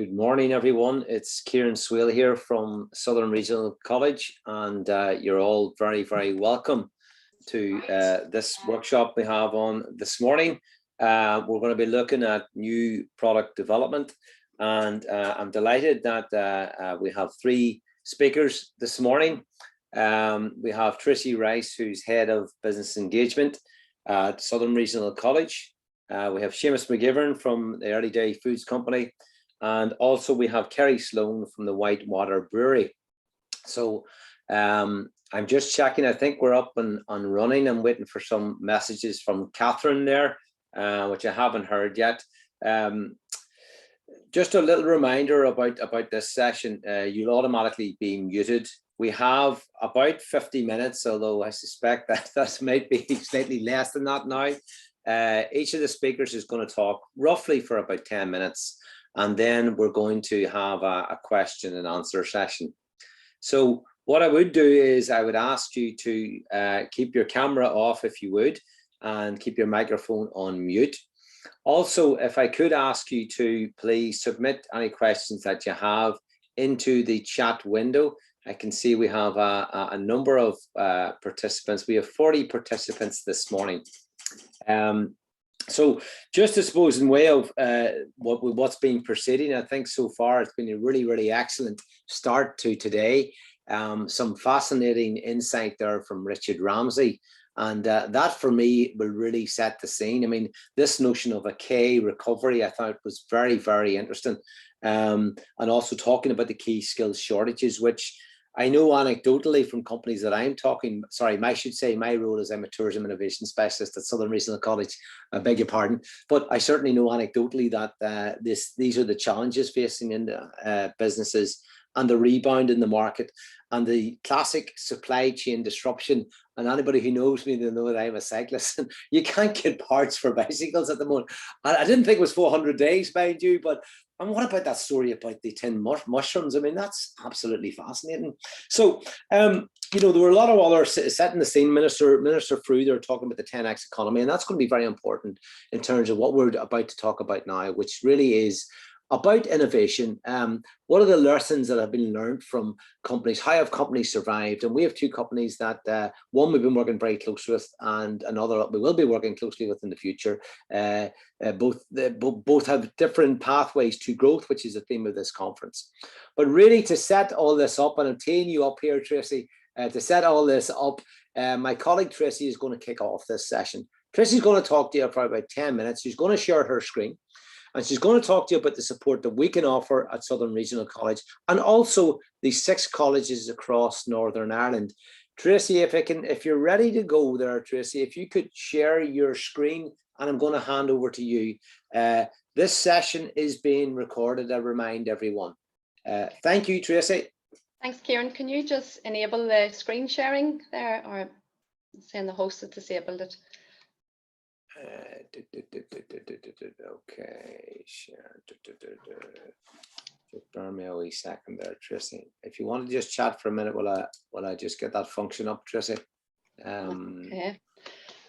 Good morning, everyone. It's Kieran Swail here from Southern Regional College, and you're all very, very welcome to this workshop we have on this morning. We're going to be looking at new product development, and I'm delighted that we have three speakers this morning. We have Tracy Rice, who's Head of Business Engagement at Southern Regional College. We have Seamus McGivern from the Early Day Foods Company. And also we have Kerry Sloan from the Whitewater Brewery. So I'm just checking. I think we're up and running. I'm waiting for some messages from Catherine there, which I haven't heard yet. Just a little reminder about this session. You'll automatically be muted. We have about 50 minutes, although I suspect that might be slightly less than that now. Each of the speakers is going to talk roughly for about 10 minutes. And then we're going to have a question and answer session. So what I would do is I would ask you to keep your camera off if you would, and keep your microphone on mute. Also, if I could ask you to please submit any questions that you have into the chat window. I can see we have a number of participants. We have 40 participants this morning. So just I suppose in way of what's been proceeding, I think so far it's been a really, really excellent start to today. Some fascinating insight there from Richard Ramsey. And that for me will really set the scene. I mean, this notion of a K recovery, I thought was very, very interesting. And also talking about the key skills shortages, which I know anecdotally from companies that I'm talking, I should say my role is I'm a tourism innovation specialist at Southern Regional College, I beg your pardon, but I certainly know anecdotally that these are the challenges facing in the businesses, and the rebound in the market and the classic supply chain disruption. And anybody who knows me, they know that I'm a cyclist, and you can't get parts for bicycles at the moment. I didn't think it was 400 days, mind you, but and what about that story about the tin mushrooms? I mean, that's absolutely fascinating. So, you know, there were a lot of others setting the scene. Minister Frew, they're talking about the 10x economy, and that's going to be very important in terms of what we're about to talk about now, which really is about innovation. What are the lessons that have been learned from companies? How have companies survived? And we have two companies that one we've been working very closely with, and another we will be working closely with in the future. Both have different pathways to growth, which is the theme of this conference. But really, to set all this up, and I'm teeing you up here, Tracy, to set all this up, my colleague Tracy is going to kick off this session. Tracy's going to talk to you for about 10 minutes. She's going to share her screen. And she's going to talk to you about the support that we can offer at Southern Regional College, and also the 6 colleges across Northern Ireland. Tracy, if you're ready to go there, Tracy, if you could share your screen, and I'm going to hand over to you. This session is being recorded, I remind everyone. Thank you, Tracy. Thanks, Kieran. Can you just enable the screen sharing there, or saying the host has disabled it? Okay, share. Just bear me a wee second there, Tracy. If you want to just chat for a minute, will I just get that function up, Tracy? Okay,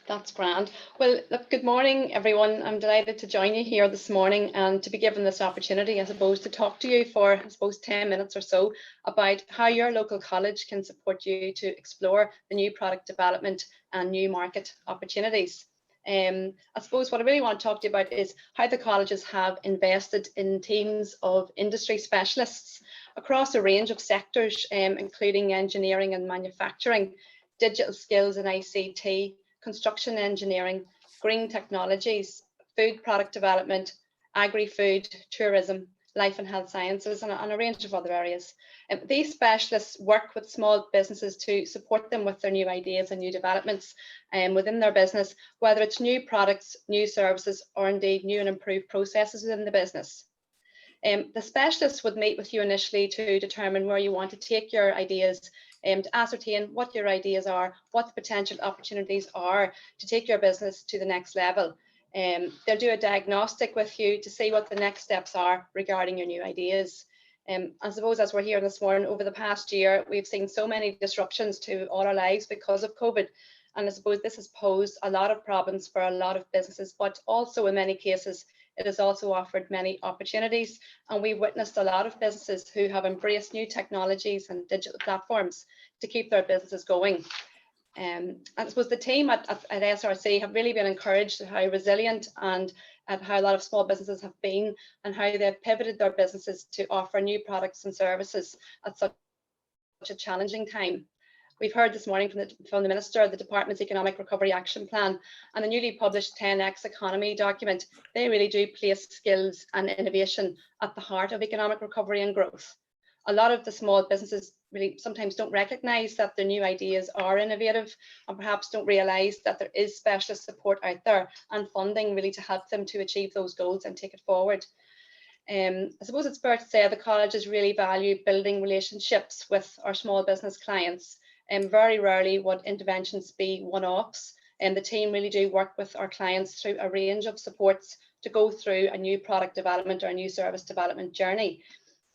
that's grand. Well, look, good morning, everyone. I'm delighted to join you here this morning and to be given this opportunity, I suppose, to talk to you for, I suppose, 10 minutes or so about how your local college can support you to explore the new product development and new market opportunities. I suppose what I really want to talk to you about is how the colleges have invested in teams of industry specialists across a range of sectors, including engineering and manufacturing, digital skills and ICT, construction engineering, green technologies, food product development, agri-food, tourism, life and health sciences, and a range of other areas. These specialists work with small businesses to support them with their new ideas and new developments within their business, whether it's new products, new services, or indeed new and improved processes within the business. The specialists would meet with you initially to determine where you want to take your ideas, to ascertain what your ideas are, what the potential opportunities are to take your business to the next level. They'll do a diagnostic with you to see what the next steps are regarding your new ideas. I suppose as we're here this morning, over the past year, we've seen so many disruptions to all our lives because of COVID. And I suppose this has posed a lot of problems for a lot of businesses, but also in many cases, it has also offered many opportunities, and we've witnessed a lot of businesses who have embraced new technologies and digital platforms to keep their businesses going. I suppose the team at SRC have really been encouraged at how resilient and at how a lot of small businesses have been, and how they've pivoted their businesses to offer new products and services at such a challenging time. We've heard this morning from the Minister, the Department's Economic Recovery Action Plan and the newly published 10X Economy document. They really do place skills and innovation at the heart of economic recovery and growth. A lot of the small businesses really sometimes don't recognise that their new ideas are innovative, and perhaps don't realise that there is specialist support out there and funding really to help them to achieve those goals and take it forward. I suppose it's fair to say the colleges really value building relationships with our small business clients, and very rarely would interventions be one-offs. And the team really do work with our clients through a range of supports to go through a new product development or a new service development journey.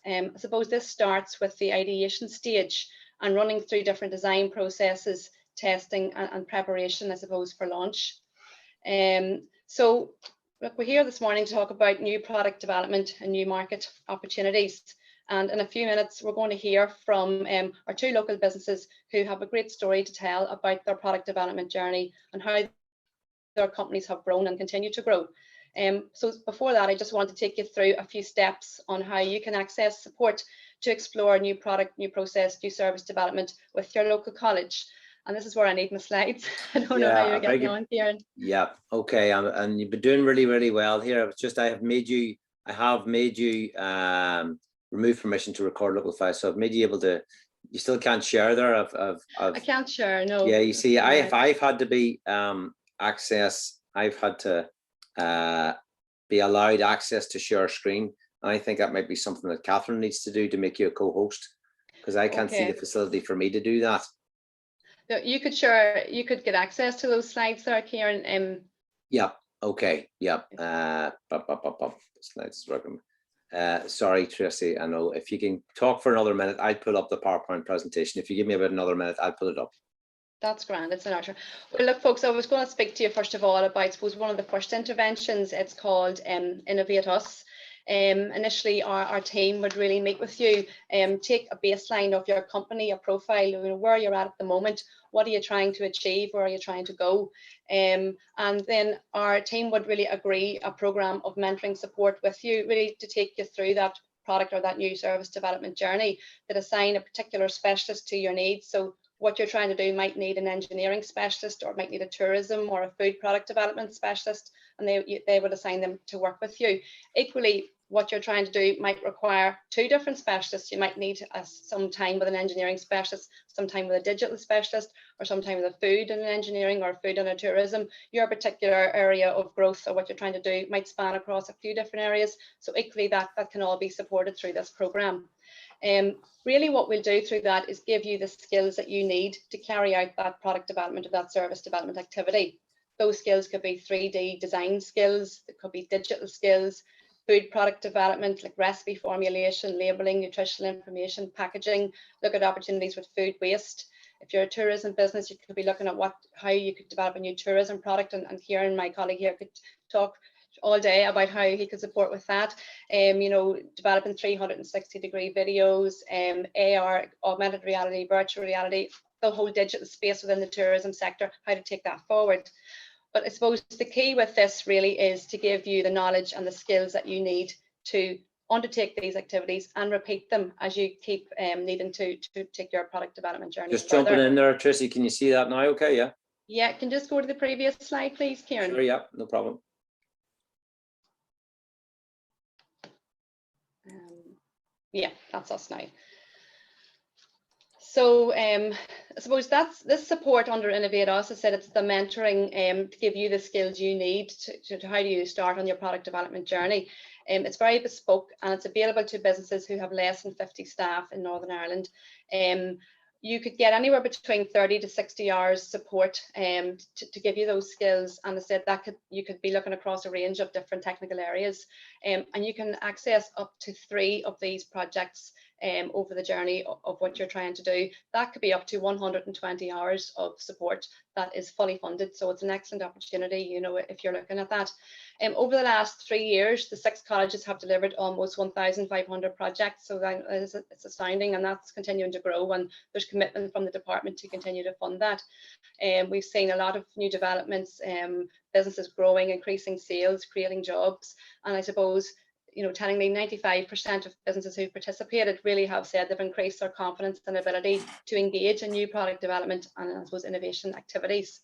I suppose this starts with the ideation stage and running through different design processes, testing and preparation, I suppose, for launch. So look, we're here this morning to talk about new product development and new market opportunities. And in a few minutes, we're going to hear from our two local businesses who have a great story to tell about their product development journey and how their companies have grown and continue to grow. So before that, I just want to take you through a few steps on how you can access support to explore new product, new process, new service development with your local college. And this is where I need my slides. I don't know how you're getting on, Kieran. Yeah, okay, and you've been doing really, really well here. It's just I have made you remove permission to record local files, so I've made you able to. You still can't share there. I can't share. No. Yeah, you see, I've had to be access. I've had to be allowed access to share screen. And I think that might be something that Catherine needs to do to make you a co-host, because I can't see the facility for me to do that. No, you could share. You could get access to those slides there, Kieran. Yeah. Okay. Yeah. Slides is working. Sorry, Tracy. I know if you can talk for another minute, I'll pull up the PowerPoint presentation. If you give me about another minute, I'll pull it up. That's grand. It's an honor. Well, look, folks, I was going to speak to you first of all about, I suppose, one of the first interventions. It's called Innovate Us. Initially, our team would really meet with you, take a baseline of your company, a profile, you know, where you're at the moment, what are you trying to achieve, where are you trying to go, and then our team would really agree a program of mentoring support with you, really to take you through that product or that new service development journey, that assign a particular specialist to your needs. So what you're trying to do might need an engineering specialist, or might need a tourism or a food product development specialist, and they would assign them to work with you. Equally, what you're trying to do might require two different specialists. You might need some time with an engineering specialist, some time with a digital specialist, or some time with a food and an engineering, or food and a tourism. Your particular area of growth or what you're trying to do might span across a few different areas. So equally, that can all be supported through this program. Really what we'll do through that is give you the skills that you need to carry out that product development or that service development activity. Those skills could be 3D design skills, it could be digital skills, food product development like recipe formulation, labelling, nutritional information, packaging, look at opportunities with food waste. If you're a tourism business, you could be looking at how you could develop a new tourism product, and Kieran, my colleague here, could talk all day about how he could support with that. You know, developing 360-degree videos, AR, augmented reality, virtual reality, the whole digital space within the tourism sector, how to take that forward. But I suppose the key with this really is to give you the knowledge and the skills that you need to undertake these activities and repeat them as you keep needing to take your product development journey. Just further. Jumping in there, Tracy, can you see that now? Okay, yeah. Yeah, can just go to the previous slide, please, Kieran. Sure, yeah, no problem. Yeah, that's us now. So I suppose that's this support under Innovate Us. I said it's the mentoring to give you the skills you need to how do you start on your product development journey. It's very bespoke, and it's available to businesses who have less than 50 staff in Northern Ireland. You could get anywhere between 30 to 60 hours support to give you those skills. And I said that you could be looking across a range of different technical areas, and you can access up to 3 of these projects over the journey of what you're trying to do. That could be up to 120 hours of support that is fully funded. So it's an excellent opportunity, you know, if you're looking at that. Over the last 3 years, the 6 colleges have delivered almost 1,500 projects. So that is, it's astounding, and that's continuing to grow, and there's commitment from the department to continue to fund that. We've seen a lot of new developments, businesses growing, increasing sales, creating jobs, and I suppose, you know, tellingly 95% of businesses who participated really have said they've increased their confidence and ability to engage in new product development and, I suppose, innovation activities.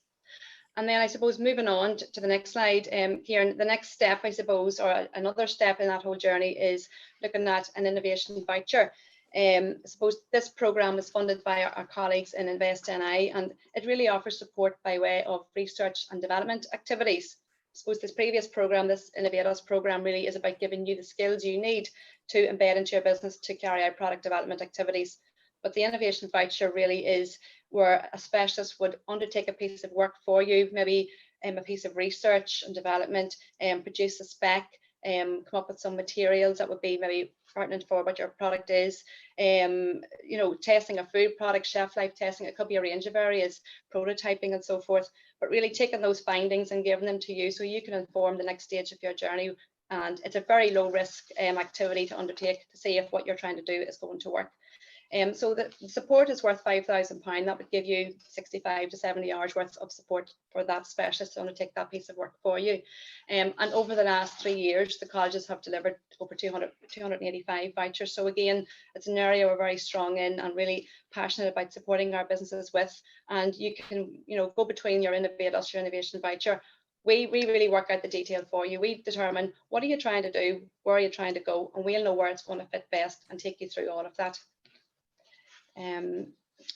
And then I suppose moving on to the next slide, Kieran, the next step, I suppose, or another step in that whole journey is looking at an innovation voucher. I suppose this programme is funded by our colleagues in Invest NI, and it really offers support by way of research and development activities. I suppose this previous programme, this Innovate Us programme, really is about giving you the skills you need to embed into your business to carry out product development activities. But the innovation voucher really is where a specialist would undertake a piece of work for you, maybe a piece of research and development, produce a spec, come up with some materials that would be maybe pertinent for what your product is, you know, testing a food product, shelf life testing. It could be a range of areas, prototyping and so forth, but really taking those findings and giving them to you so you can inform the next stage of your journey. And it's a very low risk activity to undertake to see if what you're trying to do is going to work. So the support is worth £5,000. That would give you 65 to 70 hours worth of support for that specialist to undertake that piece of work for you. And over the last 3 years, the colleges have delivered over 285 vouchers. So again, it's an area we're very strong in and really passionate about supporting our businesses with. And you can, you know, go between your Innovate Us, your innovation voucher. We really work out the detail for you. We determine what are you trying to do, where are you trying to go, and we'll know where it's going to fit best and take you through all of that.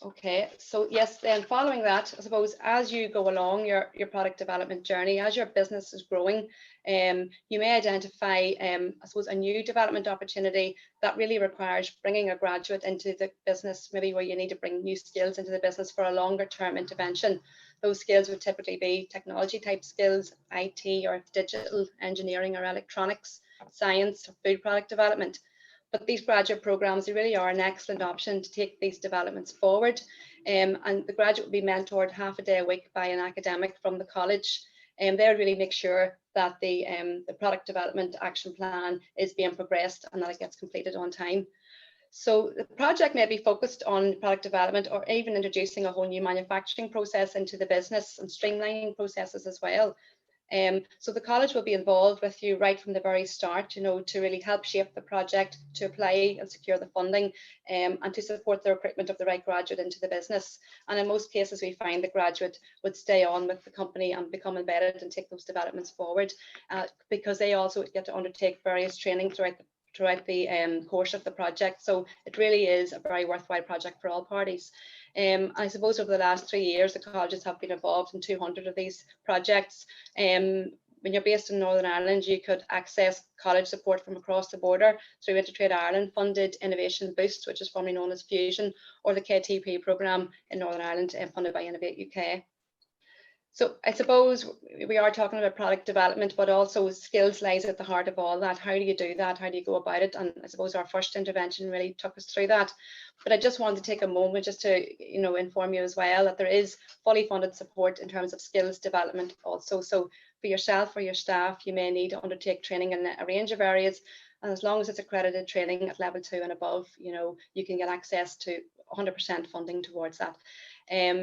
Okay, so yes, then following that, I suppose as you go along your product development journey, as your business is growing, you may identify, I suppose, a new development opportunity that really requires bringing a graduate into the business, maybe where you need to bring new skills into the business for a longer term intervention. Those skills would typically be technology type skills, IT or digital engineering or electronics, science or food product development. But these graduate programs, they really are an excellent option to take these developments forward. And the graduate will be mentored half a day a week by an academic from the college. And they'll really make sure that the product development action plan is being progressed and that it gets completed on time. So the project may be focused on product development or even introducing a whole new manufacturing process into the business and streamlining processes as well. So the college will be involved with you right from the very start, you know, to really help shape the project, to apply and secure the funding, and to support the recruitment of the right graduate into the business. And in most cases, we find the graduate would stay on with the company and become embedded and take those developments forward, because they also get to undertake various training throughout the course of the project. So it really is a very worthwhile project for all parties. I suppose over the last 3 years, the colleges have been involved in 200 of these projects. When you're based in Northern Ireland, you could access college support from across the border through Intertrade Ireland funded Innovation Boost, which is formerly known as Fusion, or the KTP programme in Northern Ireland funded by Innovate UK. So I suppose we are talking about product development, but also skills lies at the heart of all that. How do you do that? How do you go about it? And I suppose our first intervention really took us through that. But I just wanted to take a moment just to, you know, inform you as well that there is fully funded support in terms of skills development also. So for yourself or your staff, you may need to undertake training in a range of areas. And as long as it's accredited training at level 2 and above, you know, you can get access to 100% funding towards that.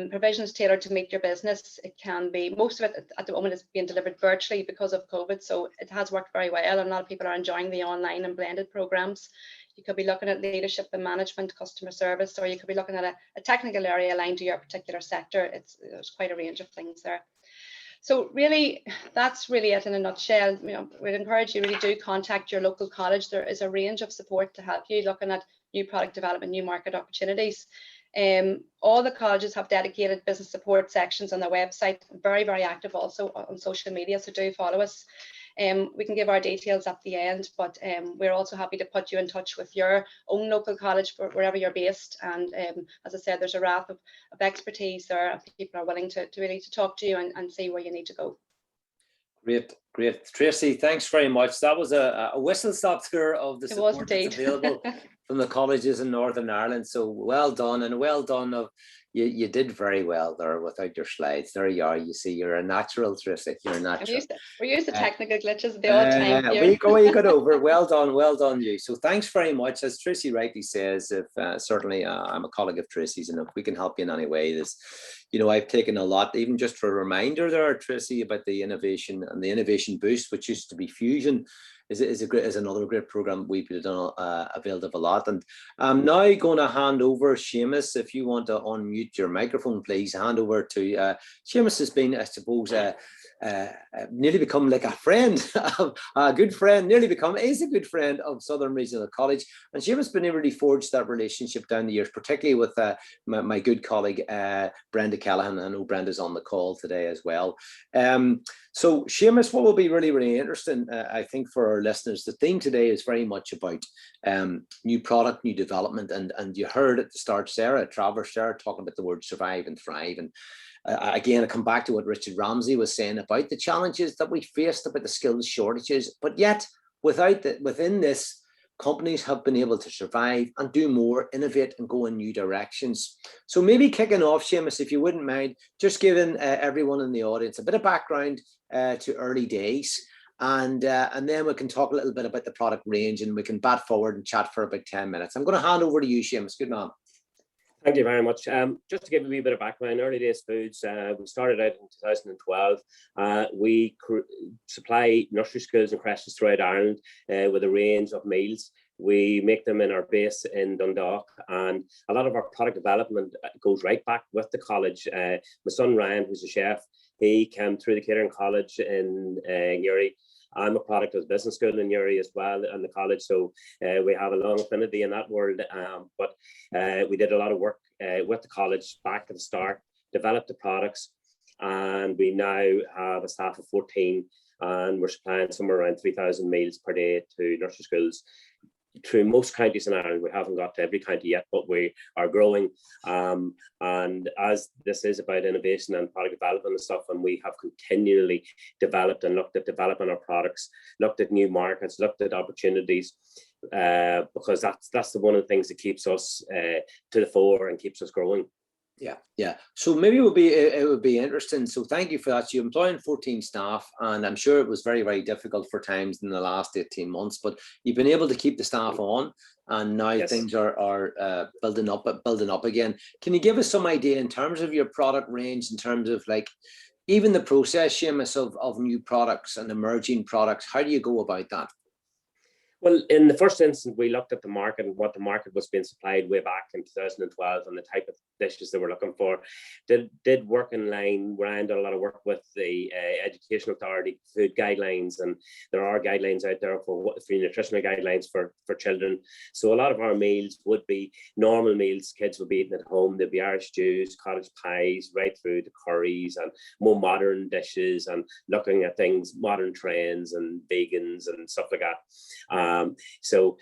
Provisions tailored to meet your business. It can be, most of it at the moment is being delivered virtually because of COVID, so it has worked very well, and a lot of people are enjoying the online and blended programs. You could be looking at leadership and management, customer service, or you could be looking at a technical area aligned to your particular sector. There's quite a range of things there. So really, that's really it in a nutshell. You know, we'd encourage you really do contact your local college. There is a range of support to help you looking at new product development, new market opportunities. All the colleges have dedicated business support sections on their website, very, very active also on social media, so do follow us. We can give our details at the end, but we're also happy to put you in touch with your own local college wherever you're based. And as I said, there's a raft of expertise there, and people are willing to really talk to you and see where you need to go. Great. Tracy, thanks very much. That was a whistle-stop tour of the support that's available from the colleges in Northern Ireland. So well done, and well done of you did very well there without your slides. There you are. You see, you're a natural, Tracy. You're a natural. We're used to technical glitches the odd time here. You got over. Well done, you. So thanks very much. As Tracy rightly says, if certainly I'm a colleague of Tracy's, and if we can help you in any way, this, I've taken a lot, even just for a reminder there, Tracy, about the innovation and the innovation boost, which used to be Fusion. Is another great program we've done availed of a lot. And I'm now going to hand over, Seamus, if you want to unmute your microphone, please hand over to Seamus. Has been, I suppose, nearly become like a friend, a good friend, is a good friend of Southern Regional College. And Seamus has been able to forge that relationship down the years, particularly with my good colleague, Brenda Callahan. I know Brenda's on the call today as well. So Seamus, what will be really, really interesting, I think, for our listeners, the theme today is very much about new product, new development. And you heard at the start, Sarah Travers, talking about the word survive and thrive. And again, I come back to what Richard Ramsey was saying about the challenges that we faced, about the skills shortages, but yet within this, companies have been able to survive and do more, innovate and go in new directions. So maybe kicking off, Seamus, if you wouldn't mind, just giving everyone in the audience a bit of background to early days. And then we can talk a little bit about the product range, and we can bat forward and chat for about 10 minutes. I'm going to hand over to you, Seamus. Good man. Thank you very much. Just to give you a wee bit of background, Early Days Foods, we started out in 2012. We supply nursery schools and creches throughout Ireland with a range of meals. We make them in our base in Dundalk, and a lot of our product development goes right back with the college. My son Ryan, who's a chef, he came through the Kieran College in Newry. I'm a product of business school in Newry as well, and the college, so we have a long affinity in that world. But we did a lot of work with the college back at the start, developed the products, and we now have a staff of 14, and we're supplying somewhere around 3,000 meals per day to nursery schools through most counties in Ireland. We haven't got to every county yet, but we are growing. And as this is about innovation and product development and stuff, and we have continually developed and looked at developing our products, looked at new markets, looked at opportunities, because that's the one of the things that keeps us to the fore and keeps us growing. Yeah. So maybe it would be interesting. So thank you for that. So you're employing 14 staff, and I'm sure it was very, very difficult for times in the last 18 months, but you've been able to keep the staff on, and now yes, things are building up again. Can you give us some idea in terms of your product range, in terms of like even the process, Seamus, of new products and emerging products? How do you go about that? Well, in the first instance, we looked at the market and what the market was being supplied way back in 2012 and the type of dishes they were looking for. Did work in line. Ryan did a lot of work with the Education Authority food guidelines, and there are guidelines out there for nutritional guidelines for children. So a lot of our meals would be normal meals kids would be eating at home. There'd be Irish stews, cottage pies, right through to curries and more modern dishes, and looking at things, modern trends and vegans and stuff like that. So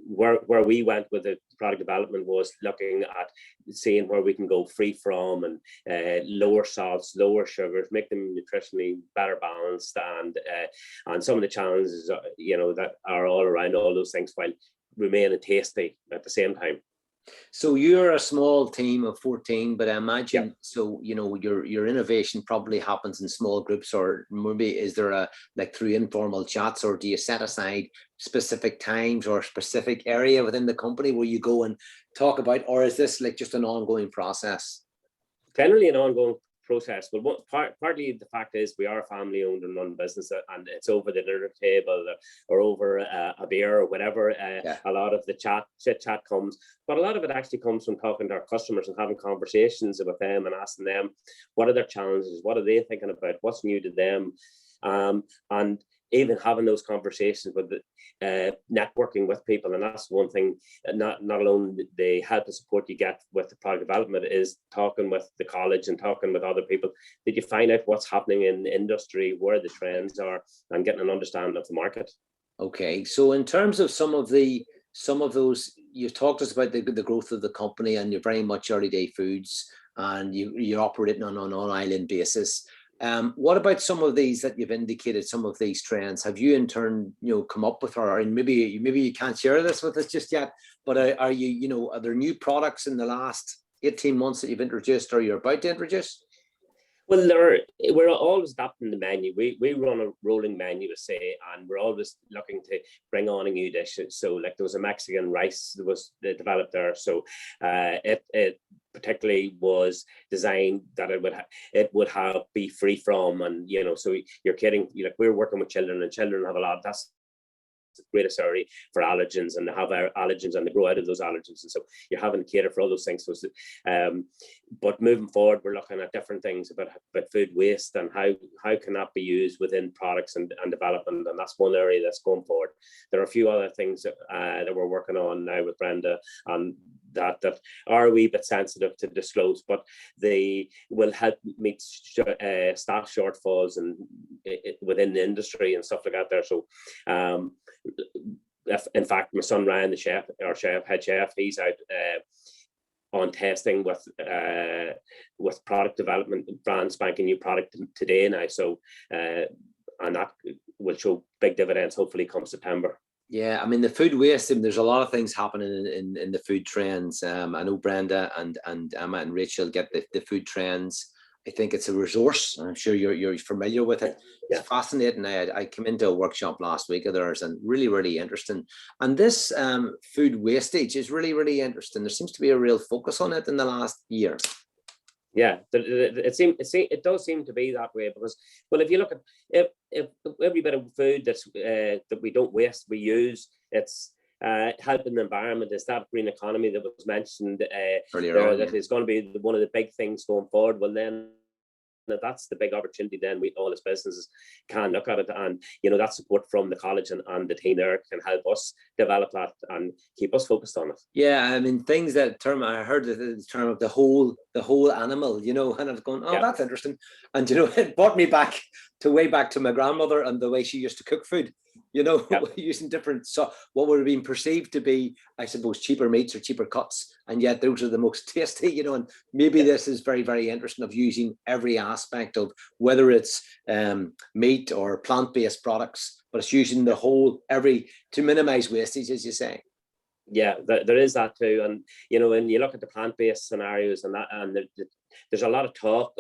where we went with the product development was looking at seeing where we can go free from and lower salts, lower sugars, make them nutritionally better balanced, and some of the challenges that are all around all those things while remaining tasty at the same time. So you're a small team of 14, but I imagine, yeah, so your innovation probably happens in small groups, or maybe is there through informal chats, or do you set aside specific times or specific area within the company where you go and talk about, or is this like just an ongoing process? Generally an ongoing process. Well, partly the fact is we are a family-owned and run business, and it's over the dinner table or over a beer or whatever. Yeah. A lot of the chit chat comes, but a lot of it actually comes from talking to our customers and having conversations with them and asking them what are their challenges, what are they thinking about, what's new to them, and even having those conversations with networking with people. And that's one thing, not alone the help and support you get with the product development, is talking with the college and talking with other people. Did you find out what's happening in the industry, where the trends are, and getting an understanding of the market? Okay, so in terms of some of those, you've talked to us about the growth of the company, and you're very much early day foods, and you're operating on an on-island basis. What about some of these that you've indicated, some of these trends? Have you in turn, come up with, or maybe you can't share this with us just yet, but are you, are there new products in the last 18 months that you've introduced or you're about to introduce? Well, we're always adapting the menu. We run a rolling menu, to say, and we're always looking to bring on a new dish. So, like, there was a Mexican rice that was developed there. So, it particularly was designed that it would have be free from, and so you're kidding. We're working with children, and children have a lot. That's the greatest area for allergens, and they have allergens and they grow out of those allergens, and so you're having to cater for all those things. So, but moving forward, we're looking at different things about food waste and how can that be used within products and development, and that's one area that's going forward. There are a few other things that we're working on now with Brenda, and that are a wee bit sensitive to disclose, but they will help meet staff shortfalls and within the industry and stuff like that there. So in fact, my son Ryan, the head chef, he's out on testing with product development, brand spanking new product today now. So and that will show big dividends hopefully come September. Yeah, I mean, the food waste, there's a lot of things happening in the food trends. I know Brenda and Emma and Rachel get the food trends. I think it's a resource. I'm sure you're familiar with it. Yeah. It's fascinating. I came into a workshop last week of theirs, and really, really interesting. And this food wastage is really, really interesting. There seems to be a real focus on it in the last year. Yeah, it does seem to be that way, because, well, if you look at if every bit of food that we don't waste, we use, it's helping the environment. Is that green economy that was mentioned earlier on, that is going to be one of the big things going forward. Well, then that's the big opportunity. Then all as businesses can look at it, and that support from the college and the team there can help us develop that and keep us focused on it. Yeah, I mean, things that term, I heard the term of the whole animal, and I was going, oh, that's interesting. And it brought me way back to my grandmother and the way she used to cook food, using different, so what would have been perceived to be, I suppose, cheaper meats or cheaper cuts, and yet those are the most tasty, and maybe this is very, very interesting, of using every aspect of whether it's meat or plant-based products, but it's using the whole, to minimize wastage, as you say. Yeah, there is that too. And when you look at the plant-based scenarios and there's a lot of talk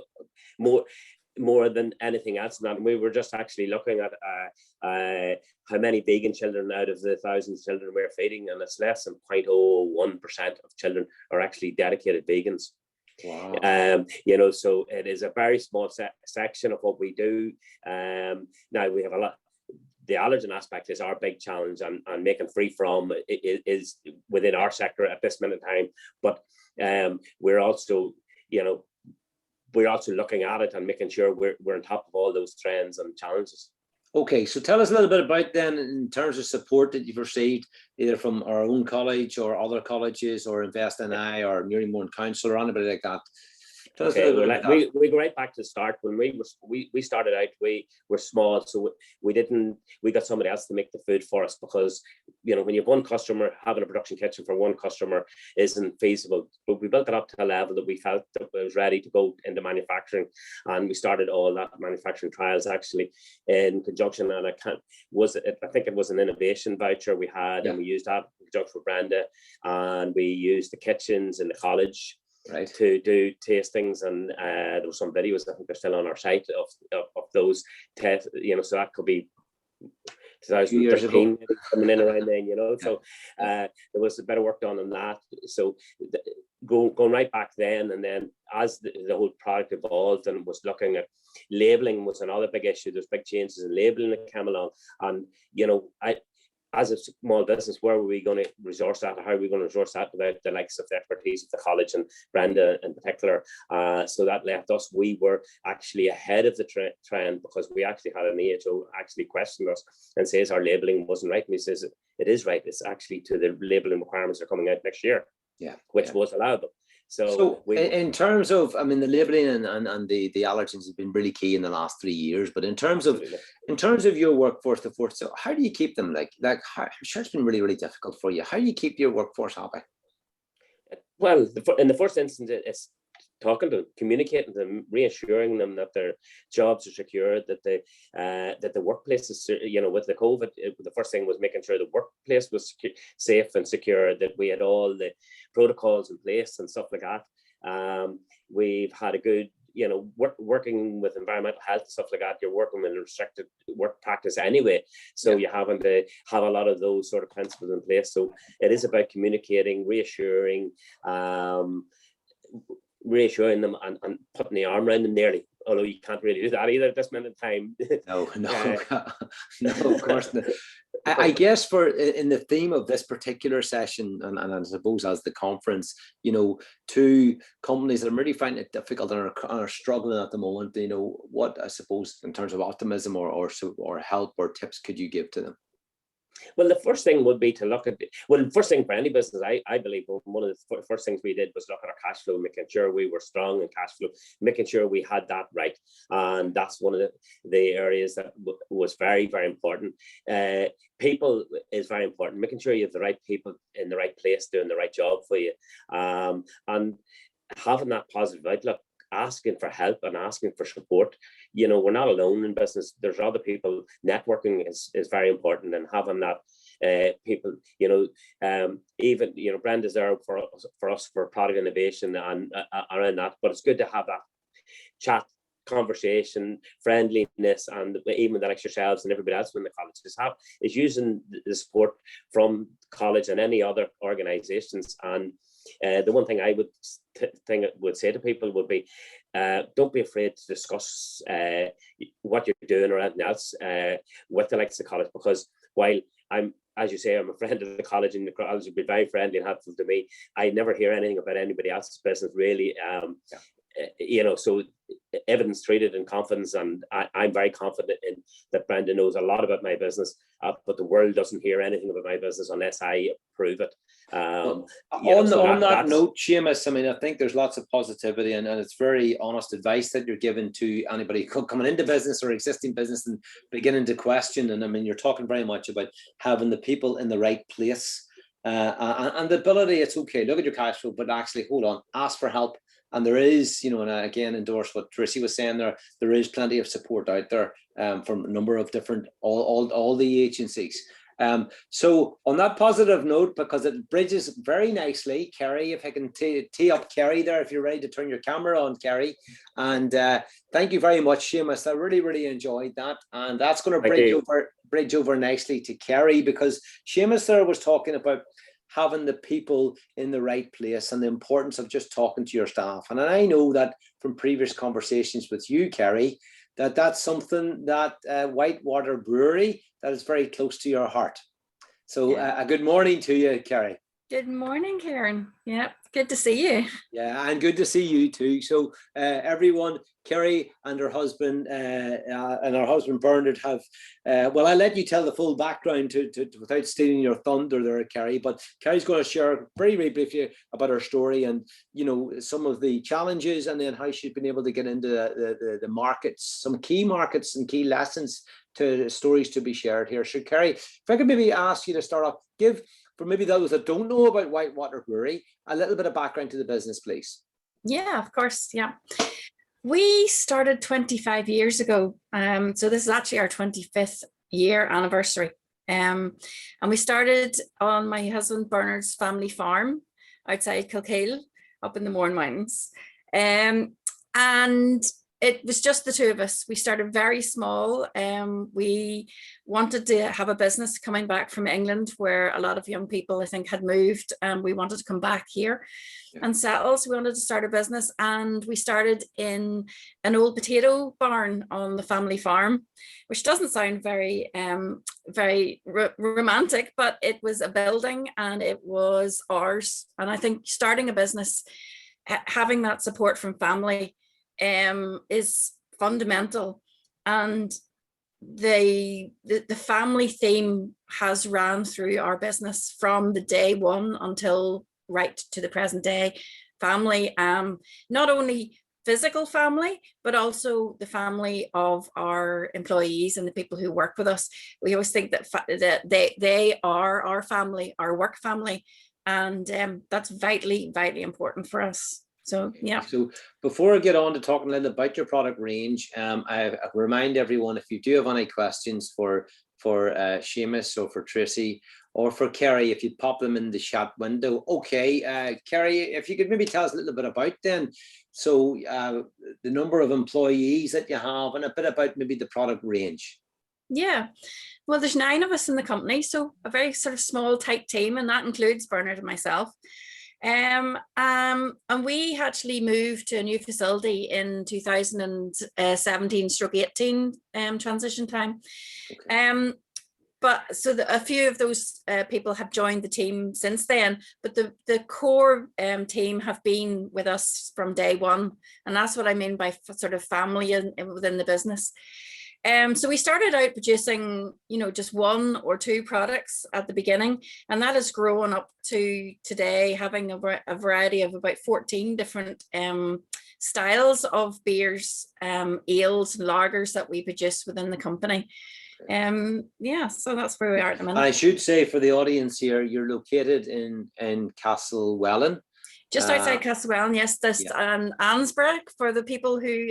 more than anything else than that. And we were just actually looking at how many vegan children out of the thousands of children we're feeding, and it's less than 0.01% of children are actually dedicated vegans. Wow. So it is a very small section of what we do. Now we have a lot. The allergen aspect is our big challenge, and making free from is within our sector at this minute in time. But we're also looking at it and making sure we're on top of all those trends and challenges. Okay, so tell us a little bit about then, in terms of support that you've received, either from our own college or other colleges or Invest NI or Newry Council or anybody like that. Okay, we go right back to the start. When we started out, we were small, so we got somebody else to make the food for us, because when you have one customer, having a production kitchen for one customer isn't feasible. But we built it up to a level that we felt that it was ready to go into manufacturing, and we started all that manufacturing trials actually in conjunction. And I think it was an innovation voucher we had, and we used that in conjunction with Brenda, and we used the kitchens in the college. Right, to do tastings, and there were some videos, I think they're still on our site, of those tests, so that could be 2013 coming in around then, so there was a bit of work done on that. So going right back then, and then as the whole product evolved and was looking at labeling was another big issue. There's big changes in labeling that came along, and as a small business, where were we going to resource that? How are we going to resource that without the likes of the expertise of the college and Brenda in particular? So that left us, we were actually ahead of the trend, because we actually had an AHO actually question us and says our labeling wasn't right. And he says, it is right. It's actually to the labeling requirements that are coming out next year, which was allowable. So in terms of, the labeling and the allergens has been really key in the last 3 years. But in terms of your workforce, so how do you keep them I'm sure it's been really, really difficult for you. How do you keep your workforce happy? Well, in the first instance, it's talking to them, communicating to them, reassuring them that their jobs are secure, that the workplace is, with the COVID, the first thing was making sure the workplace was safe and secure, that we had all the protocols in place and stuff like that. We've had a good, working with environmental health and stuff like that. You're working with a restricted work practice anyway, so you're having to have a lot of those sort of principles in place. So it is about communicating, reassuring them and putting the arm around them nearly, although you can't really do that either at this minute in time. No, of course not. I guess in the theme of this particular session, and I suppose as the conference, two companies that are really finding it difficult and are struggling at the moment, what, I suppose, in terms of optimism or help or tips could you give to them? Well, the first thing would be to look at, the first thing for any business, I believe one of the first things we did was look at our cash flow, making sure we were strong in cash flow, making sure we had that right. And that's one of the areas that was very, very important. People is very important, making sure you have the right people in the right place doing the right job for you. And having that positive outlook, asking for help and asking for support. We're not alone in business. There's other people. Networking is very important, and having that people, even, Brenda's there for us for product innovation and around that, but it's good to have that chat, conversation, friendliness, and even the likes yourselves and everybody else in the college is using the support from college and any other organizations. And the one thing I would say to people would be, don't be afraid to discuss what you're doing or anything else with the likes of the college, because while as you say, I'm a friend of the college, and the college would be very friendly and helpful to me, I never hear anything about anybody else's business really. So evidence treated in confidence, and I'm very confident in that Brenda knows a lot about my business, but the world doesn't hear anything about my business unless I approve it. On that note, Seamus, I think there's lots of positivity, and it's very honest advice that you're giving to anybody coming into business or existing business and beginning to question. And you're talking very much about having the people in the right place and the ability. It's okay, look at your cash flow, but actually hold on, ask for help. And there is, and I again endorse what Tracy was saying there is plenty of support out there from a number of different, all the agencies. So on that positive note, because it bridges very nicely, Kerry, if I can tee up Kerry there, if you're ready to turn your camera on, Kerry. And thank you very much, Seamus. I really, really enjoyed that. And that's going to bridge over nicely to Kerry, because Seamus there was talking about having the people in the right place and the importance of just talking to your staff. And I know that from previous conversations with you, Kerry, that's something that Whitewater Brewery, that is very close to your heart. So a good morning to you, Kerry. Good morning, Kieran. Yeah, good to see you. Yeah, and good to see you too. So everyone, Kerry and her husband Bernard have, well, I'll let you tell the full background to without stealing your thunder there, Kerry, but Kerry's going to share very, very briefly about her story and, some of the challenges, and then how she's been able to get into the markets, some key markets and key lessons to stories to be shared here. So Kerry, if I could maybe ask you to start off, give, for maybe those that don't know about Whitewater Brewery, a little bit of background to the business, please. Yeah, of course. Yeah. We started 25 years ago. So this is actually our 25th year anniversary. And we started on my husband Bernard's family farm outside Kilkeel up in the Mourne Mountains. And it was just the two of us. We started very small. We wanted to have a business coming back from England, where a lot of young people, I think, had moved, and we wanted to come back here and settle. So we wanted to start a business, and we started in an old potato barn on the family farm, which doesn't sound very, romantic, but it was a building and it was ours. And I think starting a business, having that support from family is fundamental, and the family theme has ran through our business from the day one until right to the present day. Family, not only physical family, but also the family of our employees and the people who work with us. We always think that they are our family, our work family, and that's vitally important for us. So, yeah. So before I get on to talking a little about your product range, I remind everyone, if you do have any questions for Seamus or for Tracy or for Kerry, if you pop them in the chat window. Okay, Kerry, if you could maybe tell us a little bit about then. So the number of employees that you have and a bit about maybe the product range. Yeah, well, there's 9 of us in the company, so a very sort of small, tight team, and that includes Bernard and myself. And we actually moved to a new facility in 2017/18 transition time. Okay. But so a few of those people have joined the team since then, but the core team have been with us from day one, and that's what I mean by sort of family within the business. So we started out producing, just 1 or 2 products at the beginning, and that has grown up to today having a variety of about 14 different styles of beers, ales, lagers that we produce within the company. Yeah, so that's where we are at the minute. I should say for the audience here, you're located in Castlewellan. Just outside Castlewellan, yes. This Ansborough for the people who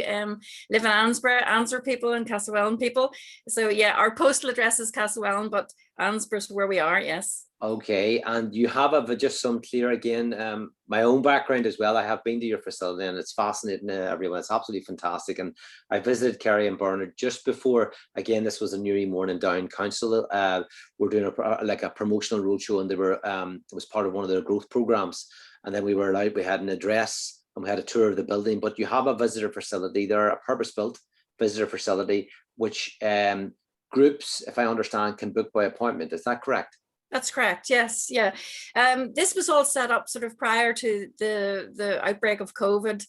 live in Ansborough people and Castlewellan people. So yeah, our postal address is Castlewellan, but Ansborough's where we are, yes. Okay, and you have just some clear again, my own background as well. I have been to your facility and it's fascinating to everyone. It's absolutely fantastic. And I visited Kerry and Bernard just before, again, this was a Newry Morning Down Council. We're doing a promotional roadshow, and they were it was part of one of their growth programs. And then we were allowed, we had an address and we had a tour of the building, but you have a visitor facility. They're a purpose-built visitor facility, which groups, if I understand, can book by appointment. Is that correct? That's correct. Yes. Yeah. This was all set up sort of prior to the outbreak of COVID.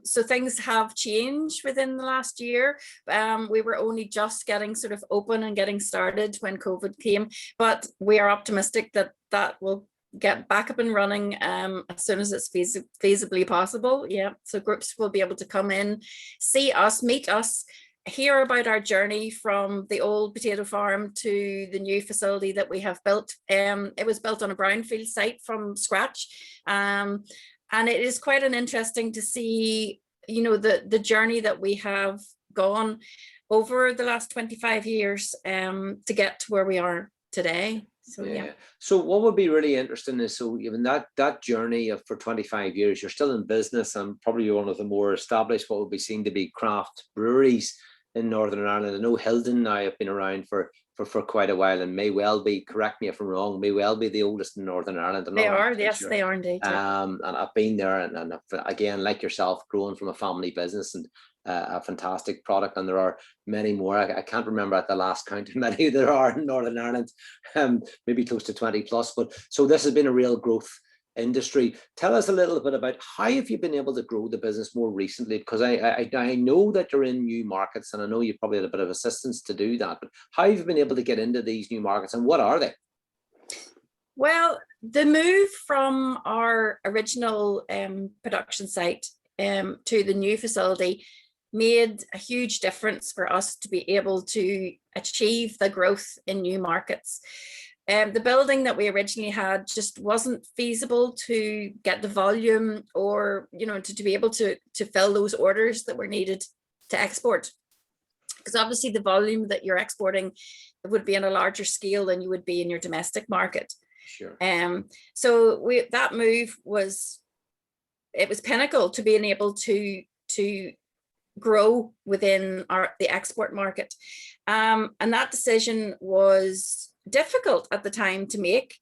So things have changed within the last year. We were only just getting sort of open and getting started when COVID came, but we are optimistic that will get back up and running as soon as it's feasibly possible. Yeah. So groups will be able to come in, see us, meet us, hear about our journey from the old potato farm to the new facility that we have built. It was built on a brownfield site from scratch. And it is quite an interesting to see, the journey that we have gone over the last 25 years to get to where we are today. So yeah. So what would be really interesting is, so even that journey for 25 years, you're still in business and probably one of the more established, what would be seen to be craft breweries in Northern Ireland. I know Hilden now have been around for quite a while and may well be, correct me if I'm wrong, may well be the oldest in Northern Ireland. They are, yes, sure. They are indeed. And I've been there and again, like yourself, growing from a family business and a fantastic product, and there are many more. I can't remember at the last count how many there are in Northern Ireland, maybe close to 20 plus. But so this has been a real growth industry. Tell us a little bit about how have you been able to grow the business more recently? Because I know that you're in new markets, and I know you probably had a bit of assistance to do that. But how have you been able to get into these new markets, and what are they? Well, the move from our original production site to the new facility made a huge difference for us to be able to achieve the growth in new markets. The building that we originally had just wasn't feasible to get the volume or, to be able to fill those orders that were needed to export. Because obviously the volume that you're exporting would be on a larger scale than you would be in your domestic market. Sure. So that move was pinnacle to being able to grow within the export market. And that decision was difficult at the time to make,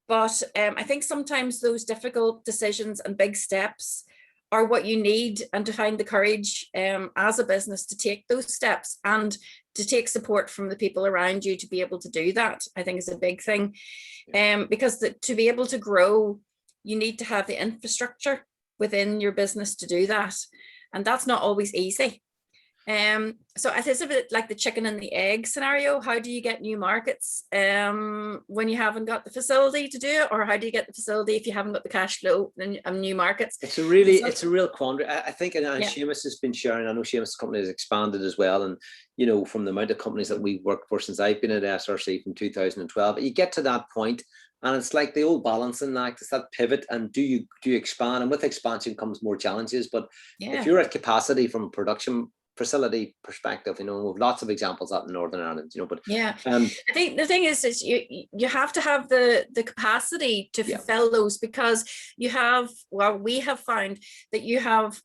but I think sometimes those difficult decisions and big steps are what you need, and to find the courage as a business to take those steps and to take support from the people around you to be able to do that, I think is a big thing. Because to be able to grow, you need to have the infrastructure within your business to do that. And that's not always easy. So it is a bit like the chicken and the egg scenario. How do you get new markets when you haven't got the facility to do it, or how do you get the facility if you haven't got the cash flow and new markets? It's a real quandary. I think, and Seamus has been sharing. I know Seamus' company has expanded as well, and from the amount of companies that we've worked for since I've been at SRC from 2012, you get to that point, And it's like the old balancing act, it's that pivot, and do you expand? And with expansion comes more challenges. But if you're at capacity from a production facility perspective, you know, we have lots of examples out in Northern Ireland, you know, but I think the thing is you have to have the capacity to fulfill those, because you have, well, we have found that you have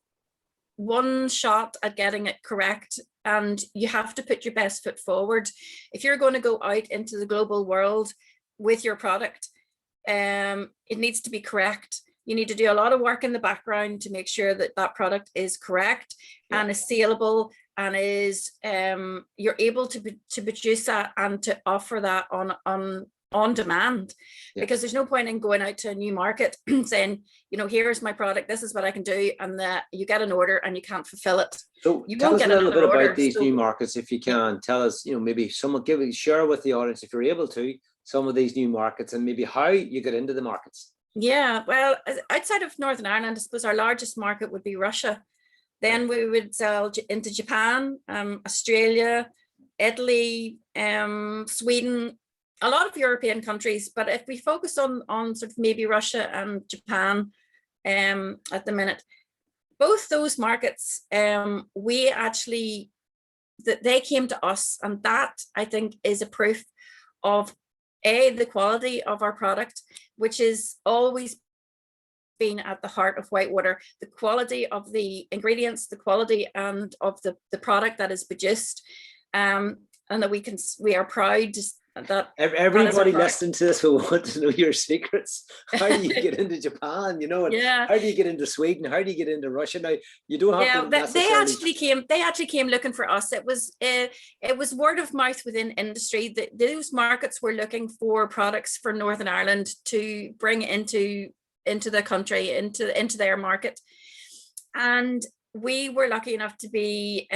one shot at getting it correct, and you have to put your best foot forward. If you're going to go out into the global world with your product, it needs to be correct. You need to do a lot of work in the background to make sure that that product is correct and is saleable, and is you're able to produce that and to offer that on demand, because there's no point in going out to a new market saying, you know, here's my product, this is what I can do, and that you get an order and you can't fulfill it. So tell us a little bit about these new markets, if you can. Tell us, you know, maybe someone share with the audience, if you're able to, some of these new markets and maybe how you get into the markets. Yeah, well, outside of Northern Ireland, I suppose our largest market would be Russia. Then we would sell into Japan, Australia, Italy, Sweden, a lot of European countries. But if we focus on sort of maybe Russia and Japan at the minute, both those markets, we actually, they came to us, and that I think is a proof of the quality of our product, which is always been at the heart of Whitewater, the quality of the ingredients, the quality and of the product that is produced, and that we are proud that everybody listening to this will want to know your secrets. How do you get into Japan, you know, and how do you get into Sweden, how do you get into Russia? Now you don't have to necessarily... they actually came looking for us. It was word of mouth within industry that those markets were looking for products for Northern Ireland to bring into the country, into their market. And we were lucky enough to be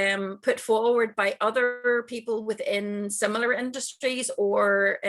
put forward by other people within similar industries or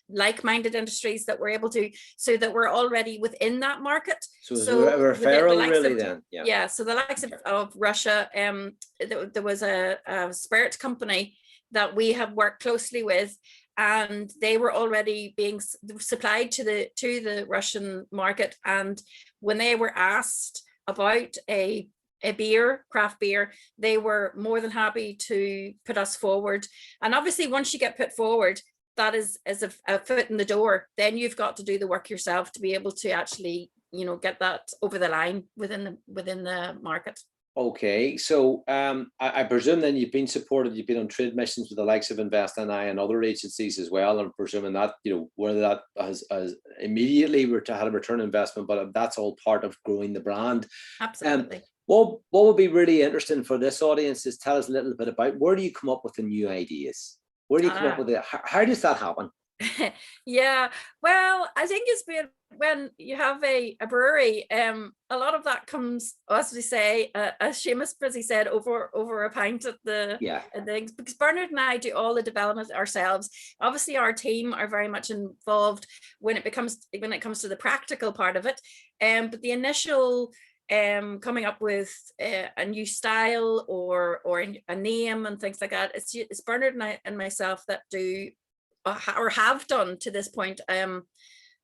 like-minded industries that were able to, so that we're already within that market. So a referral really then? Yeah, so the likes of Russia, there was a spirit company that we have worked closely with, and they were already being supplied to the Russian market. And when they were asked about a beer, craft beer, they were more than happy to put us forward. And obviously once you get put forward, that is as a foot in the door. Then you've got to do the work yourself to be able to actually, you know, get that over the line within the market. Okay, so I presume then you've been supported, you've been on trade missions with the likes of Invest NI and other agencies as well. I'm presuming that, you know, whether that has immediately had a return on investment, but that's all part of growing the brand. Absolutely. What would be really interesting for this audience is tell us a little bit about, where do you come up with the new ideas? Where do you come up with it? How does that happen? Yeah, well, I think it's been when you have a brewery, a lot of that comes, as we say, as Seamus busy said, over a pint at the things, because Bernard and I do all the development ourselves. Obviously our team are very much involved when it comes to the practical part of it, but the initial coming up with a new style or a name and things like that, it's Bernard and I and myself that do or have done to this point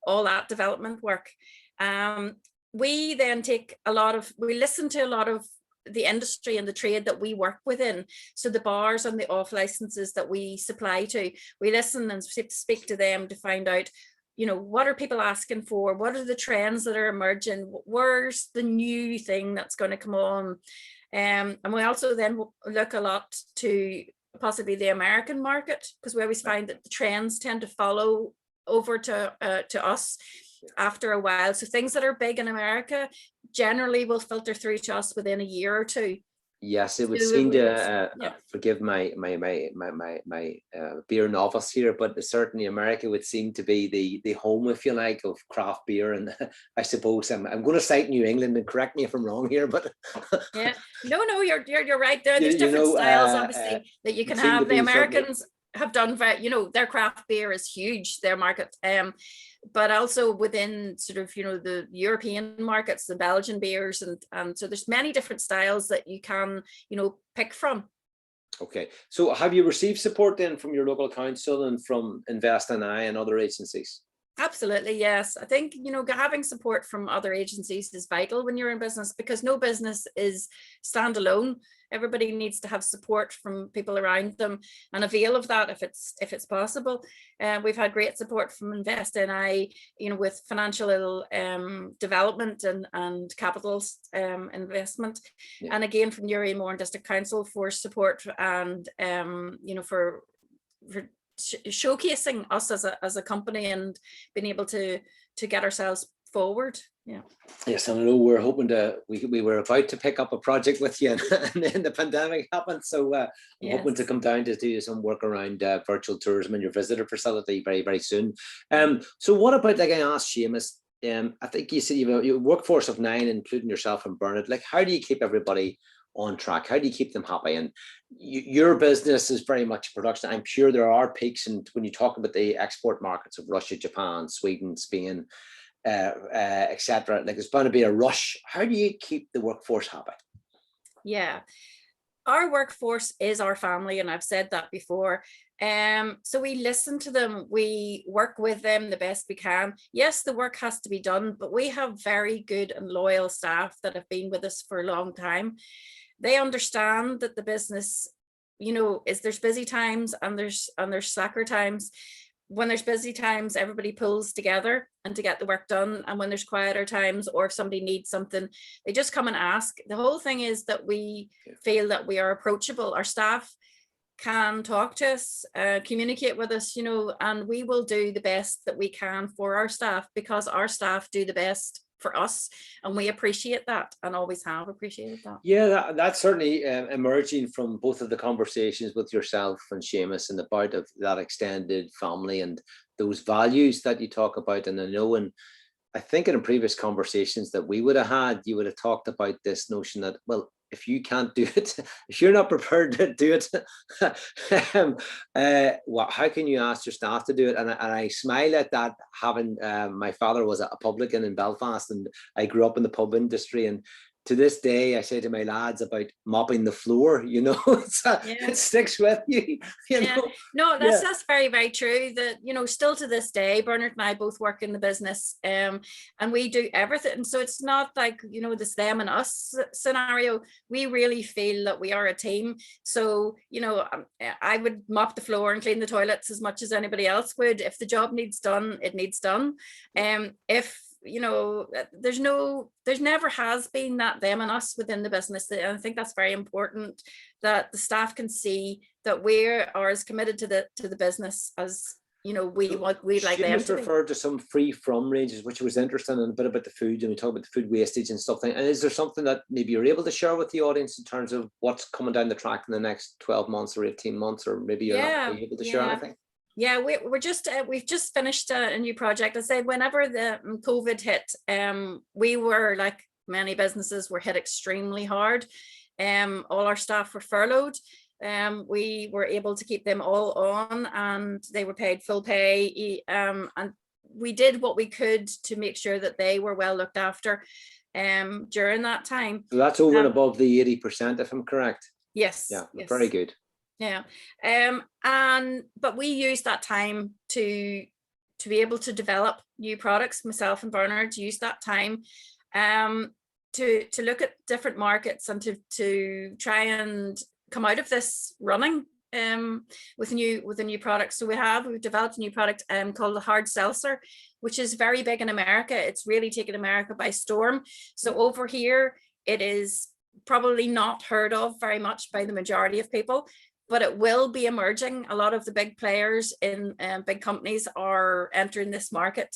all that development work. We then we listen to a lot of the industry and the trade that we work within. So the bars and the off licenses that we supply to, we listen and speak to them to find out, you know, what are people asking for? What are the trends that are emerging? Where's the new thing that's going to come on? And we also then look a lot to possibly the American market, because we always find that the trends tend to follow over to us after a while. So things that are big in America generally will filter through to us within a year or two. Yes, it would seem to forgive my beer novice here, but certainly America would seem to be the home, if you like, of craft beer. And I suppose I'm going to cite New England, and correct me if I'm wrong here, but yeah, no, you're right there. There's different styles, obviously, that you can have. The Americans have done very, you know, their craft beer is huge, their market. But also within sort of, you know, the European markets, the Belgian beers, and so there's many different styles that you can, you know, pick from. Okay, so have you received support then from your local council and from Invest NI and other agencies? Absolutely, yes. I think, you know, having support from other agencies is vital when you're in business, because no business is standalone. Everybody needs to have support from people around them and avail of that if it's possible. We've had great support from Invest NI, you know, with financial development and capital investment, and again from Newry and Mourne District Council for support and you know, for showcasing us as a company and being able to get ourselves forward. Yeah. Yes, and I know we're hoping to. We were about to pick up a project with you, and then the pandemic happened. So I'm hoping to come down to do some work around virtual tourism in your visitor facility very, very soon. So what about, like I asked Seamus, I think you said you have a workforce of 9, including yourself and Bernard. Like, how do you keep everybody on track? How do you keep them happy? And your business is very much production. I'm sure there are peaks, and when you talk about the export markets of Russia, Japan, Sweden, Spain, etc., like there's going to be a rush. How do you keep the workforce happy? Yeah, our workforce is our family, and I've said that before. So we listen to them, we work with them the best we can. Yes, the work has to be done, but we have very good and loyal staff that have been with us for a long time. They understand that the business, you know, there's busy times and there's slacker times. When there's busy times, everybody pulls together and to get the work done. And when there's quieter times, or if somebody needs something, they just come and ask. The whole thing is that we feel that we are approachable. Our staff can talk to us, communicate with us, you know, and we will do the best that we can for our staff, because our staff do the best for us, and we appreciate that and always have appreciated that. Yeah, that's certainly emerging from both of the conversations with yourself and Seamus, and about of that extended family and those values that you talk about. And I know, and I think in previous conversations that we would have had, you would have talked about this notion that, well, if you can't do it, if you're not prepared to do it, how can you ask your staff to do it? And I smile at that, having my father was a publican in Belfast, and I grew up in the pub industry, and to this day I say to my lads about mopping the floor, you know, it sticks with you, you know. No, that's very, very true. That, you know, still to this day, Bernard and I both work in the business, and we do everything. And so it's not like, you know, this them and us scenario. We really feel that we are a team. So, you know, I would mop the floor and clean the toilets as much as anybody else would. If the job needs done, it needs done. If, you know, there's never has been that them and us within the business. And I think that's very important, that the staff can see that we are as committed to the business as, you know, we'd like them to be. Referred to some free from ranges, which was interesting, and a bit about the food, and we talk about the food wastage and stuff. And is there something that maybe you're able to share with the audience in terms of what's coming down the track in the next 12 months or 18 months, or maybe you're not able to share anything? Yeah, we've just finished a new project. I say, whenever the COVID hit, we were, like many businesses, were hit extremely hard. All our staff were furloughed. We were able to keep them all on, and they were paid full pay. And we did what we could to make sure that they were well looked after during that time. So that's over and above the 80%, if I'm correct. Yes. Yeah, yes. Very good. Yeah. But we used that time to be able to develop new products. Myself and Bernard used that time to look at different markets and to try and come out of this running with a new product. So we've developed a new product called the hard seltzer, which is very big in America. It's really taken America by storm. So over here, it is probably not heard of very much by the majority of people, but it will be emerging. A lot of the big players in big companies are entering this market.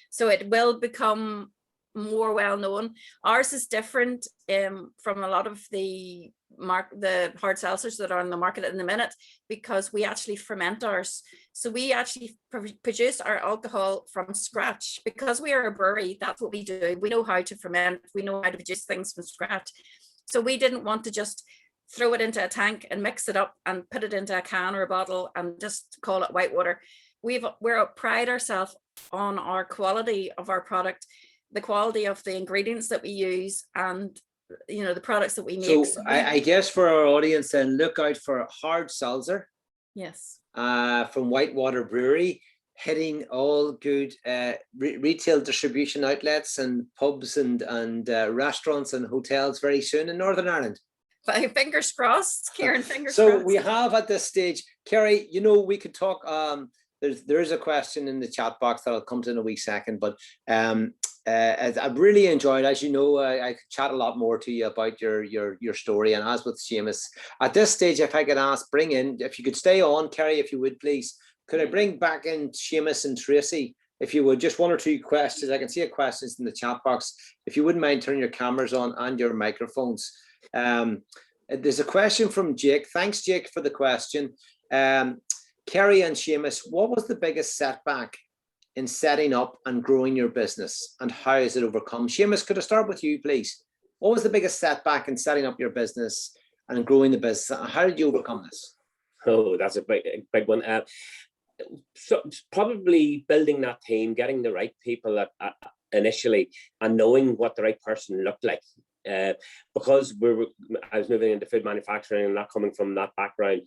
So it will become more well known. Ours is different from a lot of the hard seltzers that are on the market in the minute, because we actually ferment ours. So we actually produce our alcohol from scratch. Because we are a brewery, that's what we do. We know how to ferment. We know how to produce things from scratch. So we didn't want to just throw it into a tank and mix it up and put it into a can or a bottle and just call it Whitewater. We pride ourselves on our quality of our product, the quality of the ingredients that we use, and, you know, the products that we make. So I guess for our audience, then, look out for hard seltzer. Yes. From Whitewater Brewery. hitting all good retail distribution outlets and pubs and restaurants and hotels very soon in Northern Ireland? Fingers crossed, Kieran, fingers so crossed. We have at this stage, Kerry, you know, we could talk, there is a question in the chat box that I'll come to in a wee second, but I've really enjoyed, as you know, I could chat a lot more to you about your story, and as with Seamus. At this stage, if I could ask, bring in, if you could stay on, Kerry, if you would please, could I bring back in Seamus and Tracy, if you would, just one or two questions. I can see questions in the chat box. If you wouldn't mind turning your cameras on and your microphones. There's a question from Jake. Thanks, Jake, for the question. Kerry and Seamus, what was the biggest setback in setting up and growing your business, and how is it overcome? Seamus, could I start with you, please? What was the biggest setback in setting up your business and growing the business, and how did you overcome this? Oh, that's a big one. So probably building that team, getting the right people initially, and knowing what the right person looked like. Because I was moving into food manufacturing and not coming from that background,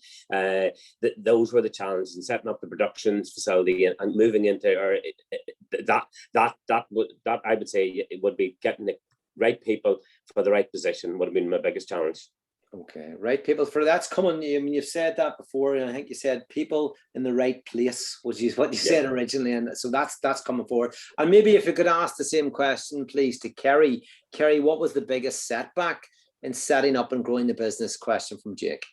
those were the challenges in setting up the production facility and moving into that I would say it would be getting the right people for the right position would have been my biggest challenge. Okay, right people for that's coming. I mean, you've said that before, and I think you said people in the right place, which is what you said originally, and so that's coming forward. And maybe if you could ask the same question, please, to Kerry. Kerry, what was the biggest setback in setting up and growing the business? Question from Jake.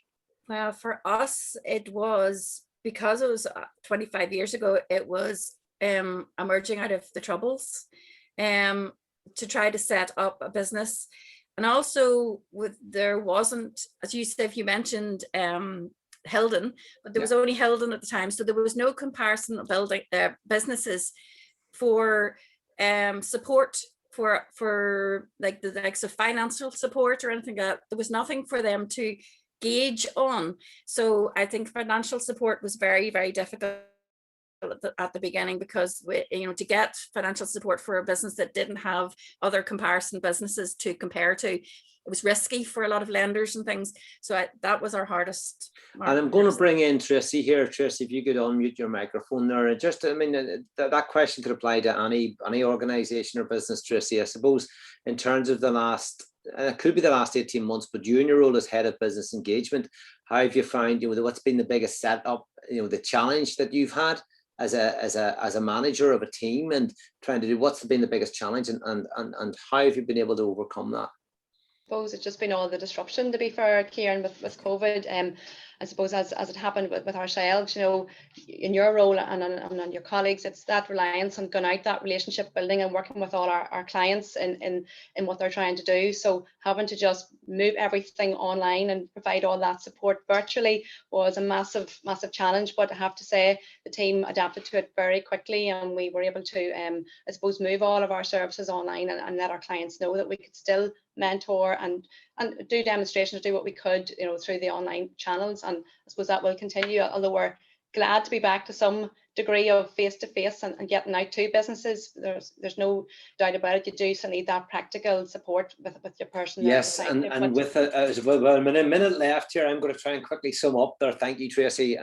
Well, for us, it was because it was 25 years ago. It was emerging out of the Troubles, to try to set up a business. And also there wasn't, as you said, you mentioned Hilden, but there was only Hilden at the time. So there was no comparison of building businesses for support for like the likes of financial support or anything like that. There was nothing for them to gauge on. So I think financial support was very, very difficult at the beginning, because to get financial support for a business that didn't have other comparison businesses to compare to, it was risky for a lot of lenders and things. So that was our hardest. And I'm going to bring in Tracy here. Tracy, if you could unmute your microphone there. Just, I mean, that question could apply to any organization or business, Tracy. I suppose in terms of the last, it could be the last 18 months, but you in your role as head of business engagement, how have you found, what's been the biggest setup, the challenge that you've had as a manager of a team, and trying to do what's been the biggest challenge, and how have you been able to overcome that? I suppose it's just been all the disruption, to be fair, Kieran, with COVID. I suppose as it happened with ourselves, in your role and on your colleagues, it's that reliance on going out, that relationship building and working with all our clients in what they're trying to do. So having to just move everything online and provide all that support virtually was a massive challenge. But I have to say the team adapted to it very quickly, and we were able to, I suppose, move all of our services online and let our clients know that we could still mentor and do demonstrations, do what we could, through the online channels. And I suppose that will continue, although we're glad to be back to some degree of face-to-face and getting out to businesses. There's no doubt about it. You do still need that practical support with your person. Yes, and with a minute left here, I'm going to try and quickly sum up there. Thank you, Tracy.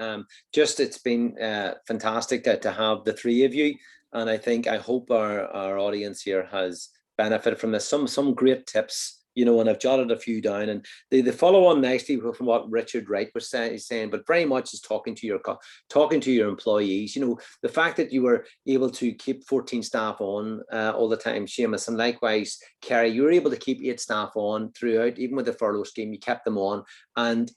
It's been fantastic to have the three of you, and I hope our audience here has benefited from this. Some great tips, and I've jotted a few down, and they follow on nicely from what Richard Wright was saying, but very much is talking to your employees. The fact that you were able to keep 14 staff on all the time, Seamus, and likewise, Kerry, you were able to keep 8 staff on throughout, even with the furlough scheme, you kept them on, and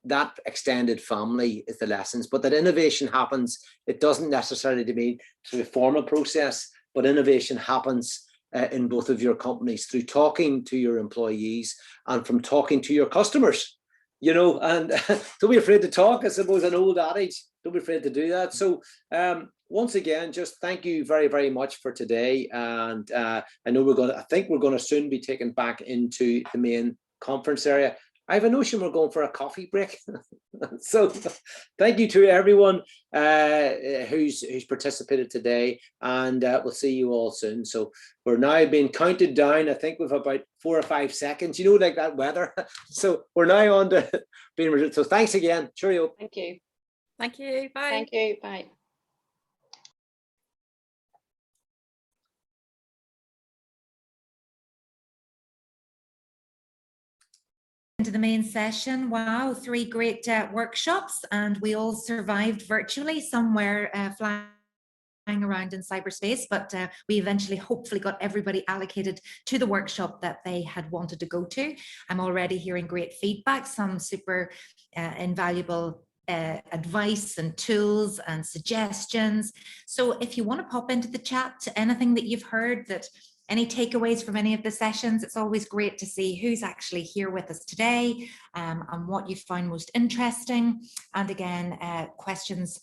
that extended family is the lessons. But that innovation happens, it doesn't necessarily be through a formal process, but innovation happens in both of your companies through talking to your employees and from talking to your customers, and don't be afraid to talk. I suppose an old adage, don't be afraid to do that. So once again, just thank you very, very much for today. And I think we're going to soon be taken back into the main conference area. I have a notion we're going for a coffee break. So thank you to everyone who's participated today, and we'll see you all soon. So we're now being counted down. I think we've about 4 or 5 seconds, like that weather. So we're now on to being, so thanks again. Cheerio. Thank you. Thank you. Bye. Thank you. Bye. into the main session. Wow, 3 great workshops, and we all survived virtually. Somewhere flying around in cyberspace, but we eventually hopefully got everybody allocated to the workshop that they had wanted to go to. I'm already hearing great feedback, some super invaluable advice and tools and suggestions. So if you want to pop into the chat, anything that you've heard, that any takeaways from any of the sessions, it's always great to see who's actually here with us today, and what you find most interesting. And again, questions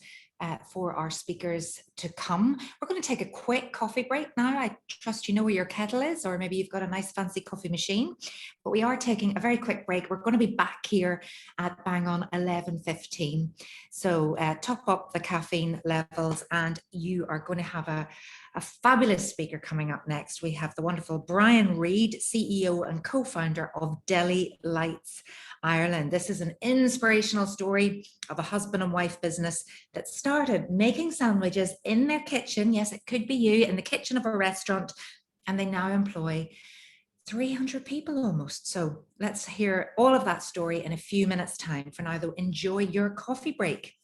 for our speakers to come. We're going to take a quick coffee break now. I trust you know where your kettle is, or maybe you've got a nice fancy coffee machine, but we are taking a very quick break. We're going to be back here at bang on 11:15. So top up the caffeine levels, and you are going to have a fabulous speaker coming up next. We have the wonderful Brian Reid, CEO and co-founder of Deli Lights Ireland. This is an inspirational story of a husband and wife business that started making sandwiches in their kitchen. Yes, it could be you, in the kitchen of a restaurant, and they now employ 300 people almost. So let's hear all of that story in a few minutes' time. For now, though, enjoy your coffee break.